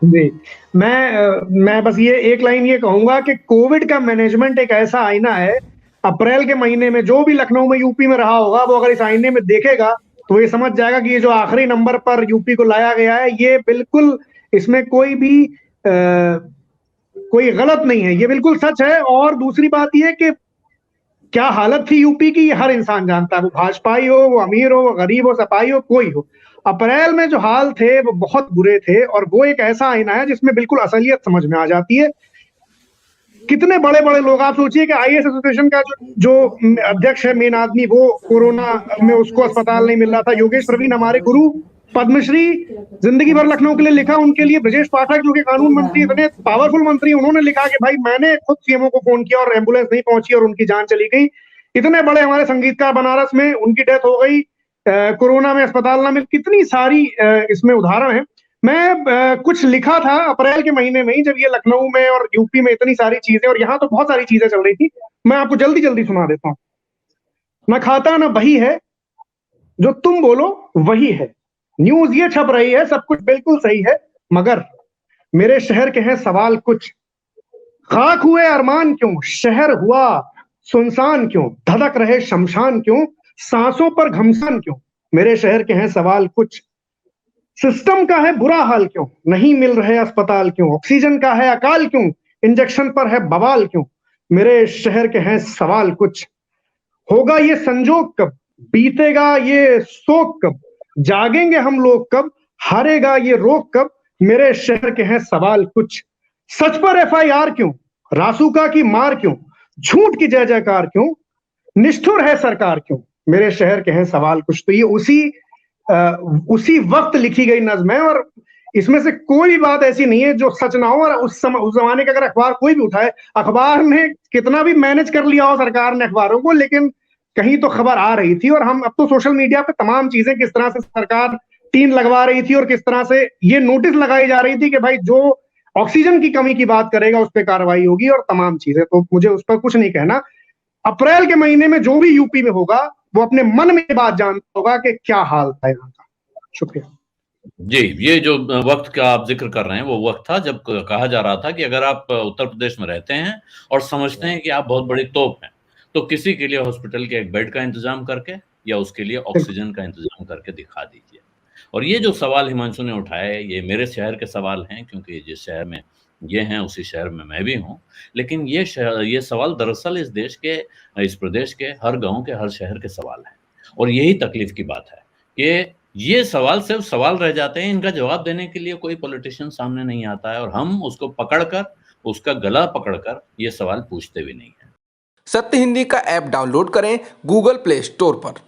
जी। मैं बस ये एक लाइन ये कहूँगा कि कोविड का मैनेजमेंट एक ऐसा आईना है, अप्रैल के महीने में जो भी लखनऊ में, यूपी में रहा होगा, वो अगर इस आईने में देखेगा, तो ये समझ जाएगा कि ये जो आखिरी नंबर पर यूपी को लाया गया है, ये बिल्कुल इसमें कोई गलत नहीं है, ये बिल्कुल सच है। और दूसरी बात ये कि क्या हालत थी यूपी की, ये हर इंसान जानता है, वो भाजपाई हो, वो अमीर हो, वो गरीब हो, सपाई हो, कोई हो। अप्रैल में जो हाल थे वो बहुत बुरे थे, और वो एक ऐसा आईना है जिसमें बिल्कुल असलियत समझ में आ जाती है। कितने बड़े-बड़े लोग, आप सोचिए कि आईएएस एसोसिएशन का जो अध्यक्ष है, मेन आदमी, वो कोरोना में उसको अस्पताल नहीं मिल रहा था। योगेश प्रवीण हमारे गुरु, पद्मश्री, जिंदगी भर लखनऊ के लिए लिखा। उनके लिए ब्रजेश पाठक जो कि कानून मंत्री, इतने पावरफुल मंत्री, उन्होंने लिखा कि भाई मैंने खुद सीएमओ को फोन किया और एम्बुलेंस नहीं पहुंची और उनकी जान चली गई। इतने बड़े हमारे संगीतकार बनारस में, उनकी डेथ हो गई, कोरोना में अस्पताल ना मिल। कितनी सारी इसमें उदाहरण है। मैं कुछ लिखा था अप्रैल के महीने में ही, जब ये लखनऊ में और यूपी में इतनी सारी चीजें, और यहाँ तो बहुत सारी चीजें चल रही थी। मैं आपको जल्दी जल्दी सुना देता हूँ। ना खाता ना बही है, जो तुम बोलो वही है। न्यूज ये छप रही है, सब कुछ बिल्कुल सही है, मगर मेरे शहर के हैं सवाल कुछ। खाक हुए अरमान क्यों, शहर हुआ सुनसान क्यों, धधक रहे शमशान क्यों, सांसों पर घमसान क्यों। मेरे शहर के हैं सवाल कुछ। सिस्टम का है बुरा हाल क्यों, नहीं मिल रहे अस्पताल क्यों, ऑक्सीजन का है अकाल क्यों, इंजेक्शन पर है बवाल क्यों। मेरे शहर के हैं सवाल कुछ। होगा ये संजोग कब, बीतेगा ये शोक कब, जागेंगे हम लोग कब, हारेगा ये रोक कब। मेरे शहर के हैं सवाल कुछ। सच पर एफआईआर क्यों, रासुका की मार क्यों, झूठ की जय जयकार क्यों, निष्ठुर है सरकार क्यों। मेरे शहर के हैं सवाल कुछ। तो ये उसी वक्त लिखी गई नज्म है, और इसमें से कोई बात ऐसी नहीं है जो सच ना हो। और उस जमाने का अगर अखबार कोई भी उठाए, अखबार ने कितना भी मैनेज कर लिया हो सरकार ने अखबारों को, लेकिन कहीं तो खबर आ रही थी। और हम अब तो सोशल मीडिया पे तमाम चीजें, किस तरह से सरकार टीम लगवा रही थी और किस तरह से ये नोटिस लगाई जा रही थी कि भाई जो ऑक्सीजन की कमी की बात करेगा उस पर कार्रवाई होगी, और तमाम चीजें। तो मुझे उस पर कुछ नहीं कहना। अप्रैल के महीने में जो भी यूपी में होगा, वो अपने मन में बात जानता होगा कि क्या हाल था यहाँ का। शुक्रिया। जी, ये जो वक्त का आप जिक्र कर रहे हैं, वो वक्त था जब कहा जा रहा था कि अगर आप उत्तर प्रदेश में रहते हैं और समझते हैं कि आप बहुत बड़ी तोप हैं, तो किसी के लिए हॉस्पिटल के एक बेड का इंतजाम करके या उसके लिए ऑक्सीजन का इंतजाम करके दिखा दीजिए। और ये जो सवाल हिमांशु ने उठाए, ये मेरे शहर के सवाल हैं, क्योंकि जिस शहर में ये हैं उसी शहर में मैं भी हूँ। लेकिन ये सवाल दरअसल इस प्रदेश के हर गाँव के, हर शहर के सवाल हैं। और यही तकलीफ की बात है कि ये सवाल सिर्फ सवाल रह जाते हैं, इनका जवाब देने के लिए कोई पॉलिटिशियन सामने नहीं आता है, और हम उसको पकड़कर, उसका गला पकड़कर ये सवाल पूछते भी नहीं हैं। सत्य हिंदी का ऐप डाउनलोड करें गूगल प्ले स्टोर पर।